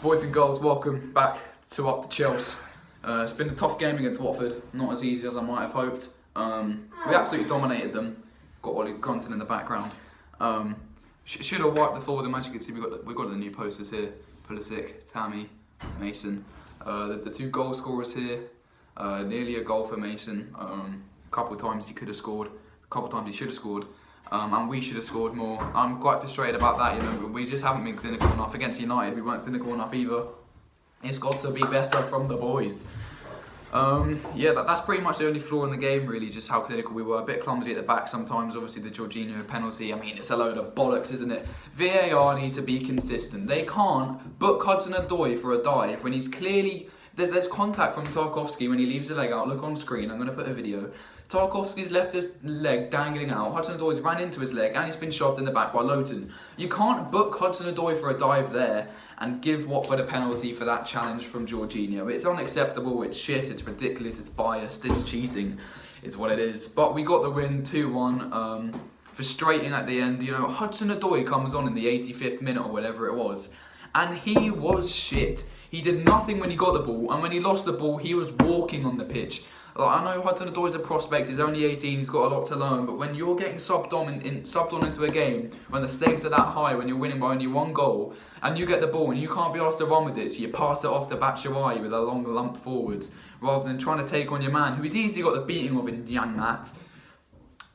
Boys and girls, welcome back to Up the Chels. It's been a tough game against Watford, not as easy as I might have hoped. We absolutely dominated them. Got Ollie grunting in the background. Should have wiped the floor with them. As you can see, we've got the new posters here. Pulisic, Tammy, Mason. The two goal scorers here. Nearly a goal for Mason. A couple of times he could have scored. A couple of times he should have scored. And we should have scored more. I'm quite frustrated about that, you know. We just haven't been clinical enough. Against United, we weren't clinical enough either. It's got to be better from the boys. Yeah, that's pretty much the only flaw in the game, really, just how clinical we were. A bit clumsy at the back sometimes, obviously the Jorginho penalty. I mean, it's a load of bollocks, isn't it? VAR need to be consistent. They can't book Hudson-Odoi for a dive when he's clearly... There's contact from Tarkowski when he leaves the leg out. Look on screen, I'm going to put a video. Tarkowski's left his leg dangling out. Hudson-Odoi's ran into his leg and he's been shoved in the back by Lowton. You can't book Hudson-Odoi for a dive there and give Watford a penalty for that challenge from Jorginho. It's unacceptable, it's shit, it's ridiculous, it's biased, it's cheating, it's what it is. But we got the win 2-1. Frustrating at the end, you know. Hudson-Odoi comes on in the 85th minute or whatever it was, and he was shit. He did nothing when he got the ball, and when he lost the ball, he was walking on the pitch. Like, I know Hudson-Odoi is a prospect, he's only 18, he's got a lot to learn, but when you're getting subbed on into a game, when the stakes are that high, when you're winning by only one goal, and you get the ball and you can't be asked to run with it, so you pass it off to Batshuayi with a long lump forwards, rather than trying to take on your man, who he's easily got the beating of in Jan Mat.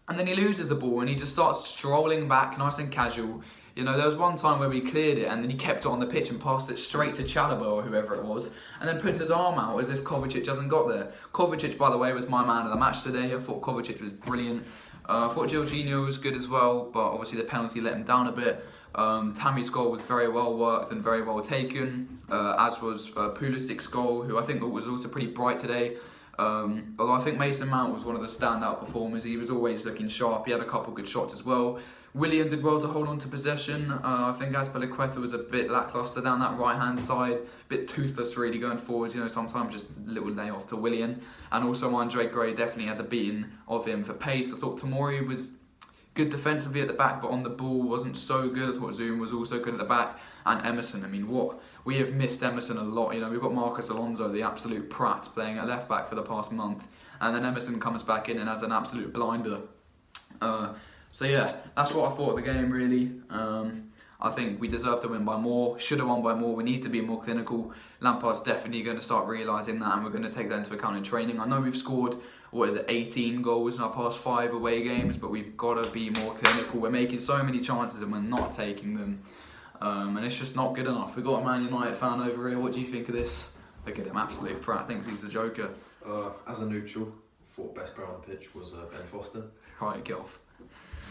And then he loses the ball and he just starts strolling back, nice and casual. You know, there was one time where we cleared it and then he kept it on the pitch and passed it straight to Chalobah or whoever it was, and then puts his arm out as if Kovacic hasn't got there. Kovacic, by the way, was my man of the match today. I thought Kovacic was brilliant. I thought Jorginho was good as well, but obviously the penalty let him down a bit. Tammy's goal was very well worked and very well taken, as was Pulisic's goal, who I think was also pretty bright today. Although I think Mason Mount was one of the standout performers. He was always looking sharp. He had a couple good shots as well. Willian did well to hold on to possession. I think Azpilicueta was a bit lacklustre down that right-hand side. A bit toothless, really, going forward. You know, sometimes just a little layoff to Willian. And also Andre Gray definitely had the beating of him for pace. I thought Tomori was good defensively at the back, but on the ball wasn't so good. I thought Zoom was also good at the back. And Emerson, I mean, we have missed Emerson a lot. You know, we've got Marcus Alonso, the absolute prat, playing at left-back for the past month. And then Emerson comes back in and has an absolute blinder. So yeah, that's what I thought of the game, really. I think we deserve to win by more, should have won by more. We need to be more clinical. Lampard's definitely going to start realising that, and we're going to take that into account in training. I know we've scored, 18 goals in our past 5 away games, but we've got to be more clinical. We're making so many chances and we're not taking them. And it's just not good enough. We've got a Man United fan over here. What do you think of this? Look at him, absolute prat, thinks he's the Joker. As a neutral, I thought best player on the pitch was Ben Foster. Right, get off.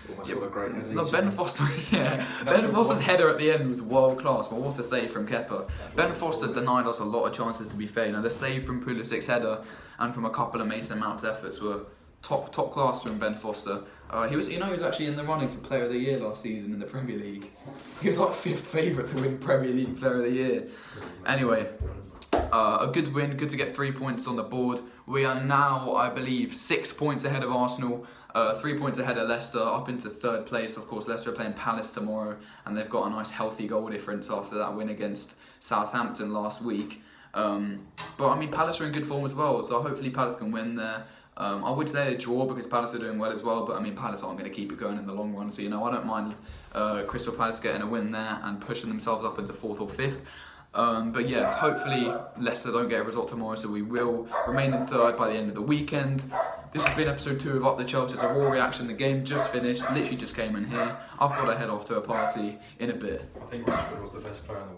Almost got a great header. No, Ben Foster, yeah. Ben Foster's header at the end was world class, but what a save from Kepa. Ben Foster denied us a lot of chances, to be fair. Now, the save from Pulisic's header and from a couple of Mason Mount's efforts were top class from Ben Foster. He was actually in the running for Player of the Year last season in the Premier League. He was like 5th favourite to win Premier League Player of the Year. Anyway, a good win, good to get 3 points on the board. We are now, I believe, 6 points ahead of Arsenal. 3 points ahead of Leicester, up into 3rd place. Of course, Leicester are playing Palace tomorrow, and they've got a nice healthy goal difference after that win against Southampton last week. But I mean, Palace are in good form as well, so hopefully Palace can win there. I would say a draw because Palace are doing well as well, but I mean, Palace aren't going to keep it going in the long run, so you know, I don't mind Crystal Palace getting a win there and pushing themselves up into 4th or 5th. But yeah, hopefully Leicester don't get a result tomorrow, so we will remain in 3rd by the end of the weekend. This has been episode 2 of Up the Chels. It's a raw reaction. The game just finished, literally just came in here. I've got to head off to a party in a bit. I think Rashford was the best player in the